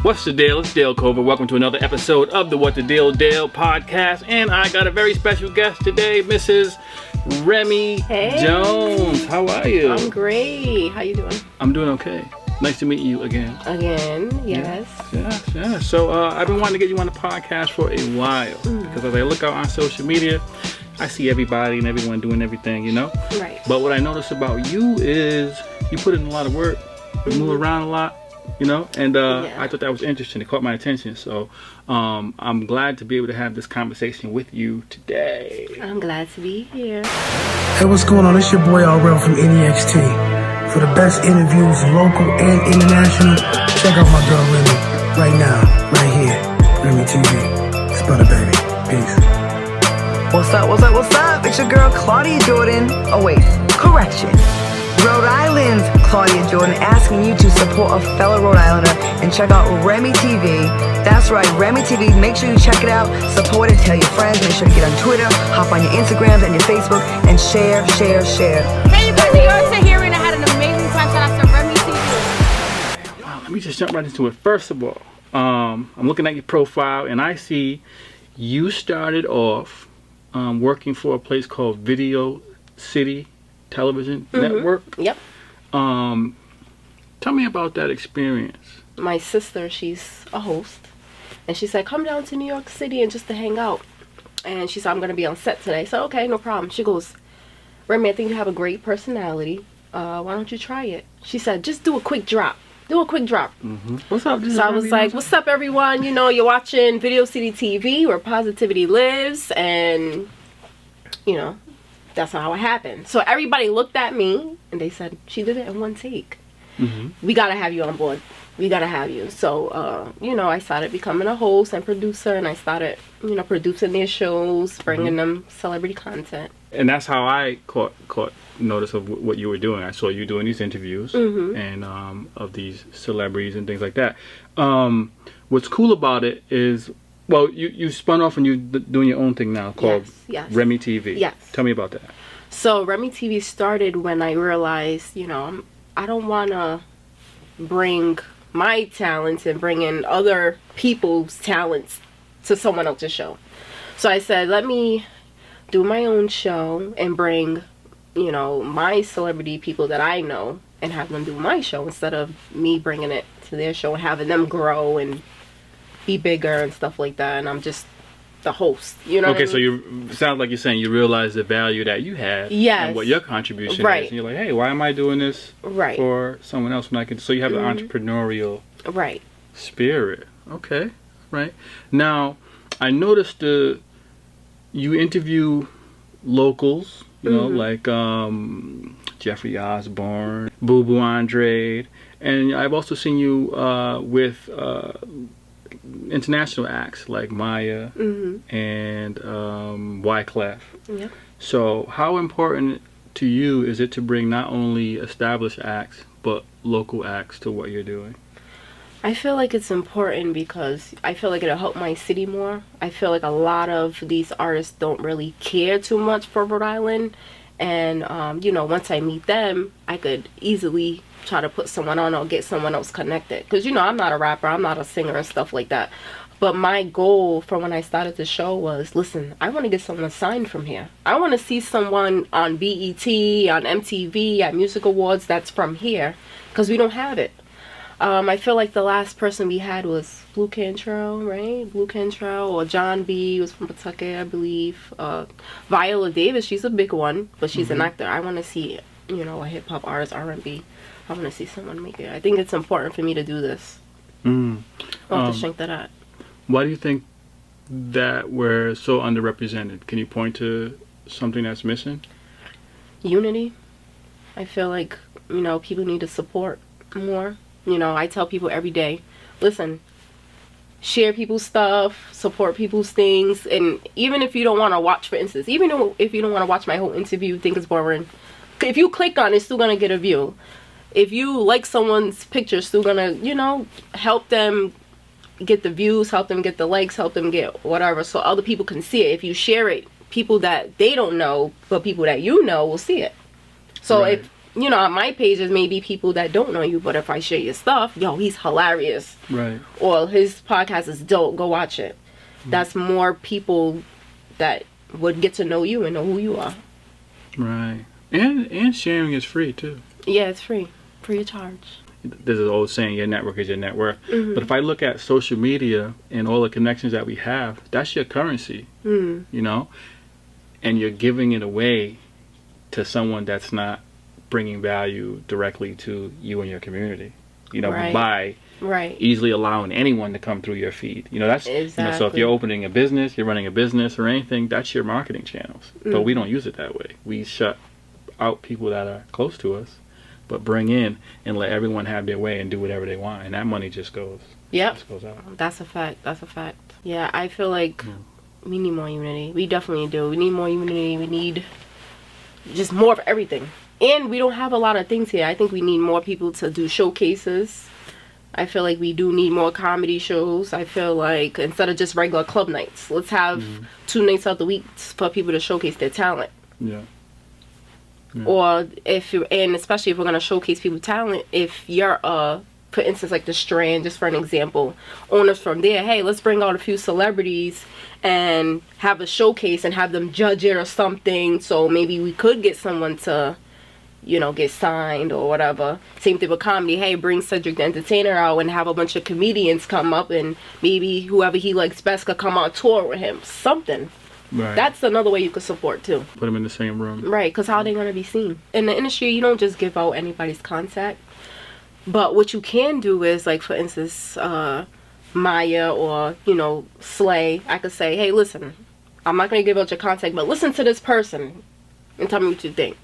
What's the deal? It's Dale Cover. Welcome to another episode of the What the Deal Dale podcast. And I got a very special guest today, Mrs. Remi Jones. How are you? I'm great. How you doing? I'm doing okay. Nice to meet you again. Yes. Yeah. So I've been wanting to get you on the podcast for a while because as I look out on social media, I see everybody and everyone doing everything, you know? Right. But what I notice about you is you put in a lot of work, you move around a lot. You know, and I thought that was interesting. It caught my attention. So I'm glad to be able to have this conversation with you today. I'm glad to be here. Hey, what's going on? It's your boy RL from NEXT. For the best interviews, local and international, check out my girl Remi right now, right here. Remi TV. It's butter, baby. Peace. What's up? It's your girl Claudia Jordan. Oh wait, correction. Rhode Island's Claudia Jordan asking you to support a fellow Rhode Islander and check out Remi TV. That's right, Remi TV. Make sure you check it out, support it, tell your friends. Make sure to get on Twitter, hop on your Instagrams and your Facebook, and share. Hey, you guys, you're also here and I had an amazing time. Shout out to Remi TV. Wow, let me just jump right into it. First of all, I'm looking at your profile and I see you started off working for a place called Video City Television Network. Yep. Tell me about that experience. My sister, she's a host, and she said, come down to New York City and just to hang out. And she said, I'm going to be on set today. So, okay, no problem. She goes, Remi, I think you have a great personality. Why don't you try it? She said, just do a quick drop. What's up? So I was like, what's up, everyone? You know, you're watching Video City TV, where positivity lives, and, you know, that's how it happened. So everybody looked at me and they said, she did it in one take. We gotta have you on board. We gotta have you. So, you know, I started becoming a host and producer, and I started, you know, producing their shows, bringing them celebrity content. And that's how I caught notice of what you were doing. I saw you doing these interviews and of these celebrities and things like that. What's cool about it is, well, you spun off and you're doing your own thing now called Remi TV. Yes. Tell me about that. So Remi TV started when I realized, you know, I don't want to bring my talents and bring in other people's talents to someone else's show. So I said, let me do my own show and bring, you know, my celebrity people that I know and have them do my show instead of me bringing it to their show and having them grow and be bigger and stuff like that, and I'm just the host, you know. Okay, what I mean? so you sound like you're saying you realize the value that you have and what your contribution is, and you're like, hey, why am I doing this for someone else when I can? So you have the entrepreneurial spirit. Okay, right. Now I noticed you interview locals, you know, like Jeffrey Osborne, Boo Boo Andre, and I've also seen you with international acts like Maya and Wyclef. Yep. So how important to you is it to bring not only established acts but local acts to what you're doing? I feel like it's important because I feel like it'll help my city more. I feel like a lot of these artists don't really care too much for Rhode Island, and you know, once I meet them, I could easily try to put someone on or get someone else connected, because, you know, I'm not a rapper, I'm not a singer and stuff like that, but my goal for when I started the show was, listen, I want to get someone signed from here. I want to see someone on BET, on MTV, at Music Awards that's from here, because we don't have it. I feel like the last person we had was Blue Cantrell, right? Blue Cantrell, or John B. was from Pawtucket, I believe. Viola Davis, she's a big one, but she's an actor. I want to see, you know, a hip-hop artist, R&B. I want to see someone make it. I think it's important for me to do this. I'll have to shrink that out. Why do you think that we're so underrepresented? Can you point to something that's missing? Unity. I feel like, you know, people need to support more. You know, I tell people every day, listen, share people's stuff, support people's things, and even if you don't want to watch, for instance, even if you don't want to watch my whole interview, think it's boring, if you click on it, it's still going to get a view. If you like someone's picture, it's still going to, you know, help them get the views, help them get the likes, help them get whatever, so other people can see it. If you share it, people that they don't know, but people that you know will see it. So if you know, on my pages, maybe people that don't know you, but if I share your stuff, yo, he's hilarious. Right. Or his podcast is dope, go watch it. That's more people that would get to know you and know who you are. Right. And sharing is free, too. Yeah, it's free. Free of charge. There's an old saying, your network is your net worth. But if I look at social media and all the connections that we have, that's your currency, you know? And you're giving it away to someone that's not bringing value directly to you and your community, you know, by easily allowing anyone to come through your feed. You know, that's, you know, so if you're opening a business, you're running a business or anything, that's your marketing channels. But we don't use it that way. We shut out people that are close to us, but bring in and let everyone have their way and do whatever they want, and that money just goes. Yep, goes out. That's a fact. That's a fact. Yeah, I feel like we need more unity. We definitely do. We need more unity. We need just more of everything. And we don't have a lot of things here. I think we need more people to do showcases. I feel like we do need more comedy shows. I feel like instead of just regular club nights, let's have 2 nights out the week for people to showcase their talent. Yeah. Or if you're, and especially if we're gonna showcase people's talent, if you're for instance, like the Strand, just for an example, owners from there, hey, let's bring out a few celebrities and have a showcase and have them judge it or something. So maybe we could get someone to, you know, get signed or whatever. Same thing with comedy. Hey, bring Cedric the Entertainer out and have a bunch of comedians come up, and maybe whoever he likes best could come on tour with him. Something. Right. That's another way you could support too. Put them in the same room. Right, because how are they going to be seen? In the industry, you don't just give out anybody's contact. But what you can do is, like, for instance, Maya or, you know, Slay, I could say, hey, listen, I'm not going to give out your contact, but listen to this person and tell me what you think.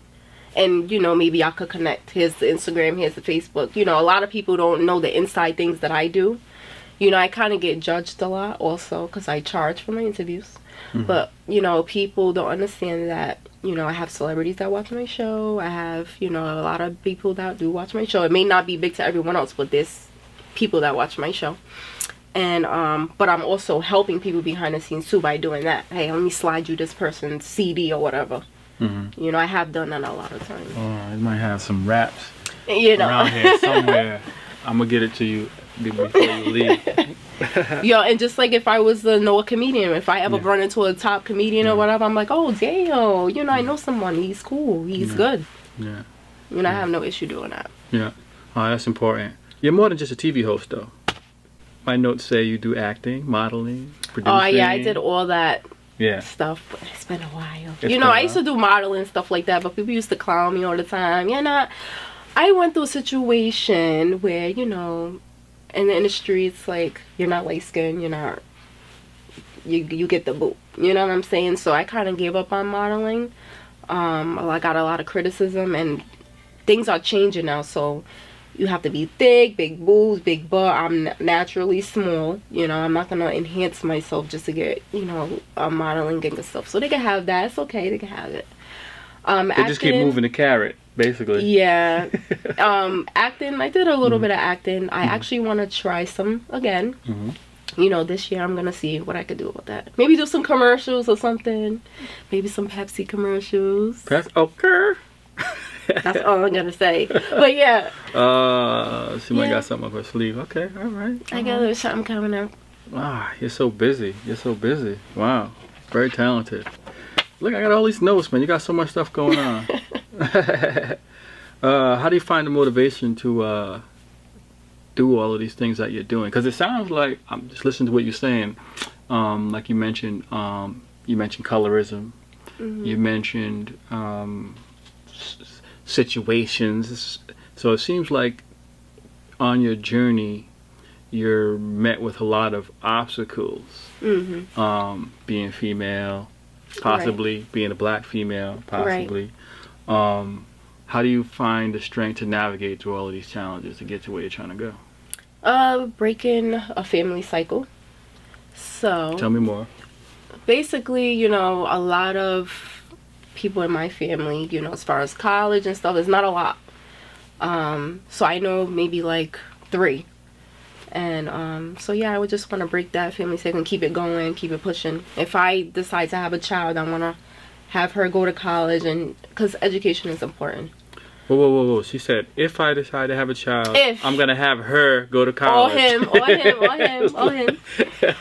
And, you know, maybe y'all could connect. Here's the Instagram, here's the Facebook. You know, a lot of people don't know the inside things that I do. You know, I kind of get judged a lot also because I charge for my interviews. But, you know, people don't understand that, you know, I have celebrities that watch my show. I have, you know, a lot of people that do watch my show. It may not be big to everyone else, but there's people that watch my show. And, but I'm also helping people behind the scenes too by doing that. Hey, let me slide you this person's CD or whatever. You know, I have done that a lot of times. Oh, I might have some raps around here somewhere. I'm going to get it to you before you leave. Yo, and just like if I was to know a comedian, if I ever run into a top comedian or whatever, I'm like, oh, damn, you know, I know someone. He's cool. He's good. Yeah. You know, I have no issue doing that. Yeah. Oh, that's important. You're more than just a TV host, though. My notes say you do acting, modeling, producing. Oh, yeah, I did all that stuff, but it's been a while. I used to do modeling and stuff like that, but people used to clown me all the time. You know, I went through a situation where, you know, in the industry, it's like, you're not light skinned, you're not, you get the boot. You know what I'm saying? So I kind of gave up on modeling. I got a lot of criticism, and things are changing now. So you have to be thick, big boobs, big butt. I'm naturally small. You know, I'm not going to enhance myself just to get, you know, modeling and stuff. So they can have that. It's okay. They can have it. They just keep moving the carrot, basically. Yeah. Acting, I did a little bit of acting. I actually want to try some again. You know, this year I'm going to see what I could do about that. Maybe do some commercials or something. Maybe some Pepsi commercials. Okay. That's all I'm going to say. But yeah. She might got something up her sleeve. Okay, all right. I got a little something coming up. Ah, you're so busy. You're so busy. Wow. Very talented. Look, I got all these notes, man. You got so much stuff going on. How do you find the motivation to do all of these things that you're doing? Because it sounds like, I'm just listening to what you're saying, like you mentioned colorism, you mentioned situations. So it seems like on your journey, you're met with a lot of obstacles. Being female, possibly being a black female, possibly. How do you find the strength to navigate through all of these challenges to get to where you're trying to go? Breaking a family cycle. So tell me more. Basically, you know, a lot of people in my family, you know, as far as college and stuff, it's not a lot. So I know maybe like 3. And so yeah, I would just want to break that family cycle and keep it going, keep it pushing. If I decide to have a child, I want to have her go to college, and because education is important. Whoa. She said, if I decide to have a child, I'm going to have her go to college. Or him.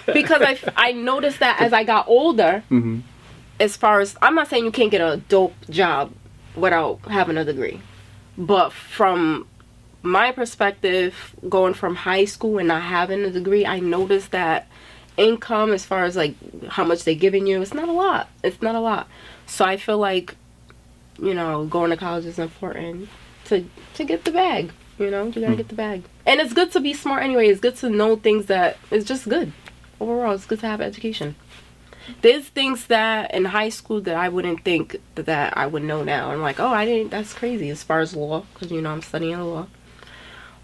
Because I noticed that as I got older, as far as, I'm not saying you can't get a dope job without having a degree. But from my perspective, going from high school and not having a degree, I noticed that income, as far as like how much they're giving you, it's not a lot. So I feel like, going to college is important to get the bag. You gotta get the bag. And it's good to be smart anyway. It's good to know things that it's just good. Overall, it's good to have education. There's things that in high school that I wouldn't think that I would know now. I'm like, that's crazy, as far as law, because I'm studying law.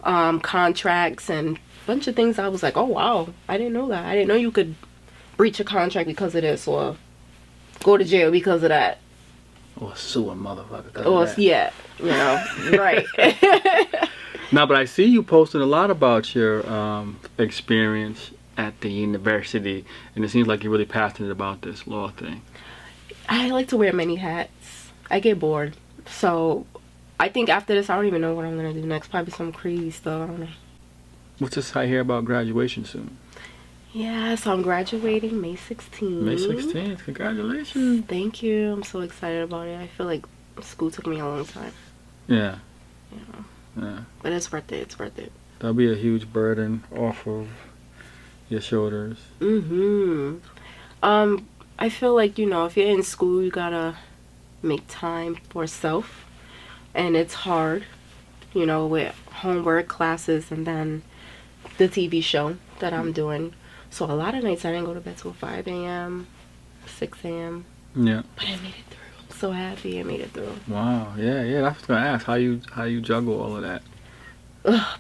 Contracts and a bunch of things I was like, oh wow, I didn't know that. I didn't know you could breach a contract because of this, or go to jail because of that. Or sue a motherfucker. Yeah, right. No, but I see you posting a lot about your experience at the university, and it seems like you're really passionate about this law thing. I like to wear many hats. I get bored. So I think after this, I don't even know what I'm going to do next. Probably some crazy stuff. I don't know. What's this I hear about graduation soon? Yeah, so I'm graduating May 16th. May 16th. Congratulations. Thank you. I'm so excited about it. I feel like school took me a long time. Yeah. Yeah. But it's worth it. That'll be a huge burden off of your shoulders. I feel like, if you're in school, you gotta make time for self. And it's hard, with homework, classes, and then the TV show that I'm doing. So a lot of nights I didn't go to bed till 5 a.m., 6 a.m. Yeah. But I made it through. I'm so happy I made it through. Wow. Yeah. I was gonna ask how you juggle all of that.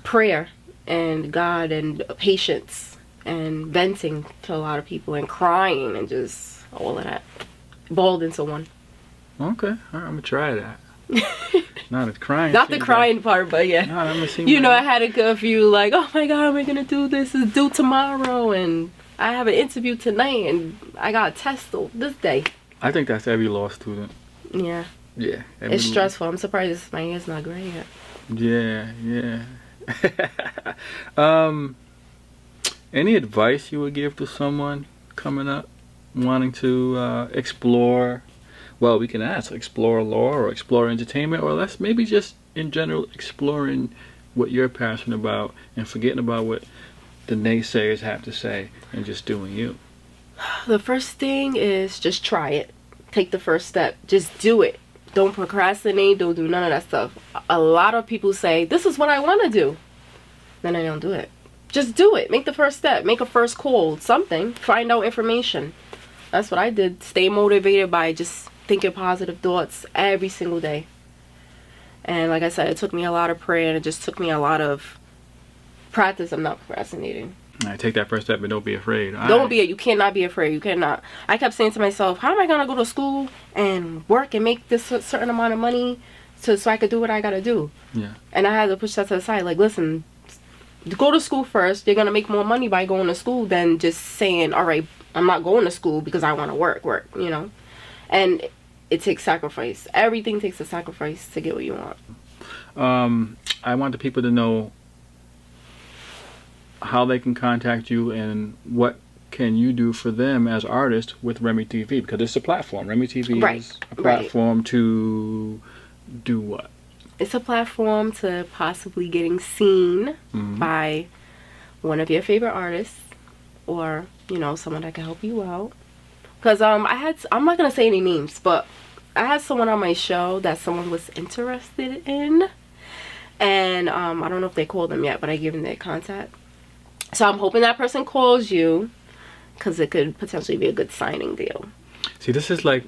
Prayer and God and patience and venting to a lot of people and crying and just all of that balled into one. Okay. All right, I'm gonna try that. Not the crying. Not the crying part, but yeah. I had a curfew like, oh my God, we're gonna do this. It's due tomorrow, and I have an interview tonight, and I got a test this day. I think that's every law student. Yeah. Yeah. It's stressful. I'm surprised my hair's not gray yet. Yeah. Any advice you would give to someone coming up, wanting to explore? Well, we can ask, explore law or explore entertainment, or let's maybe just in general exploring what you're passionate about and forgetting about what the naysayers have to say and just doing you. The first thing is just try it. Take the first step. Just do it. Don't procrastinate. Don't do none of that stuff. A lot of people say, this is what I want to do. Then I don't do it. Just do it. Make the first step. Make a first call. Something. Find out information. That's what I did. Stay motivated by just thinking positive thoughts every single day. And like I said, it took me a lot of prayer, and it just took me a lot of practice of not procrastinating. All right, take that first step, but don't be afraid. You cannot be afraid. You cannot. I kept saying to myself, how am I going to go to school and work and make this certain amount of money so I could do what I got to do? Yeah. And I had to push that to the side. Like, listen, go to school first. You're going to make more money by going to school than just saying, all right, I'm not going to school because I want to work, And it takes sacrifice. Everything takes a sacrifice to get what you want. I want the people to know how they can contact you and what can you do for them as artists with Remi TV, because it's a platform. Remi TV is a platform to do what? It's a platform to possibly getting seen by one of your favorite artists, or someone that can help you out. Because I'm not gonna say any names, but I had someone on my show that someone was interested in, and I don't know if they called them yet, but I gave them their contact. So I'm hoping that person calls you, because it could potentially be a good signing deal. See, this is like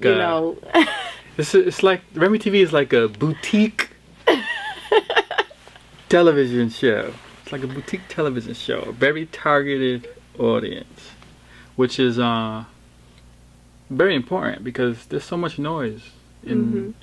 it's like Remi TV is like a boutique television show. It's like a boutique television show, a very targeted audience, which is very important because there's so much noise in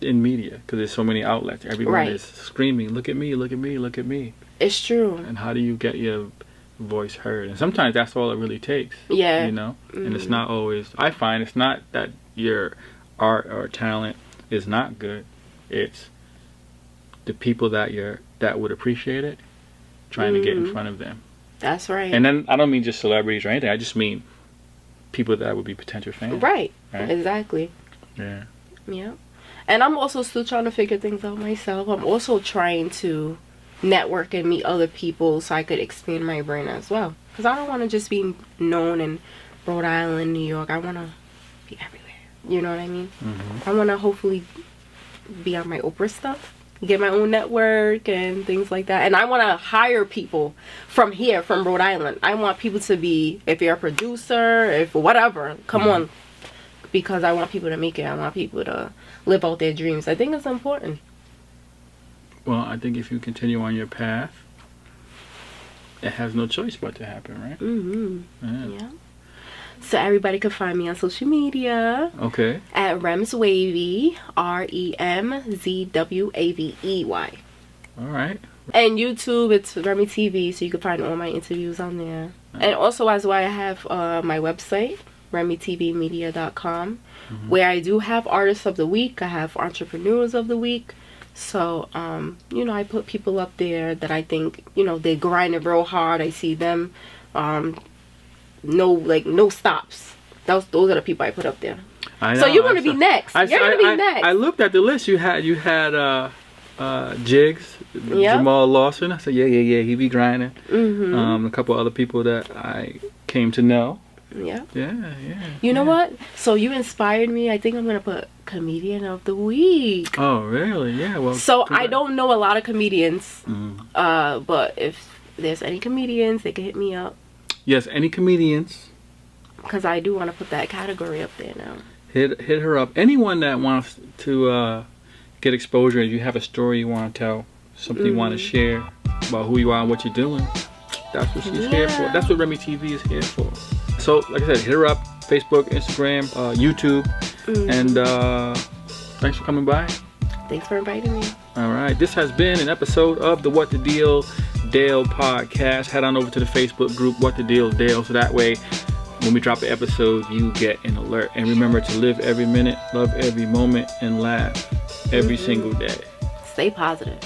media, because there's so many outlets. Everyone is screaming, look at me, look at me, look at me. It's true. And how do you get your voice heard? And sometimes that's all it really takes. Yeah. And it's not always, I find it's not that your art or talent is not good. It's the people that would appreciate it, trying to get in front of them. That's right. And then I don't mean just celebrities or anything. I just mean people that would be potential fans. Right. Exactly. Yeah. Yeah. And I'm also still trying to figure things out myself. I'm also trying to network and meet other people so I could expand my brand as well. Because I don't want to just be known in Rhode Island, New York. I want to be everywhere. You know what I mean? I want to hopefully be on my Oprah stuff, get my own network and things like that. And I want to hire people from here, from Rhode Island. I want people to be, if you're a producer, if whatever, come on. Because I want people to make it. I want people to live out their dreams. I think it's important. Well, I think if you continue on your path, it has no choice but to happen, right? Yeah. So everybody can find me on social media. Okay. At Remzwavy, REMZWAVEY. All right. And YouTube, it's Remi TV, so you can find all my interviews on there. And also, as well, I have my website, RemiTVmedia.com, where I do have artists of the week. I have entrepreneurs of the week. So, I put people up there that I think, they grinding real hard. I see them, no stops. Those are the people I put up there. I know, so you're going to be next. You're going to be next. I looked at the list. You had Jigs, Jamal Lawson. I said, yeah, he be grinding. A couple other people that I came to know. Yeah. Yeah. You know what? So you inspired me. I think I'm gonna put comedian of the week. Oh, really? Yeah. Well. So I don't know a lot of comedians. But if there's any comedians, they can hit me up. Yes, any comedians. Because I do want to put that category up there now. Hit her up. Anyone that wants to get exposure, if you have a story you want to tell, something you want to share about who you are and what you're doing, that's what she's here for. That's what Remi TV is here for. So, like I said, hit her up. Facebook, Instagram, YouTube. And thanks for coming by. Thanks for inviting me. All right. This has been an episode of the What the Deal Dale podcast. Head on over to the Facebook group, What the Deal Dale, so that way when we drop an episode, you get an alert. And remember to live every minute, love every moment, and laugh every single day. Stay positive.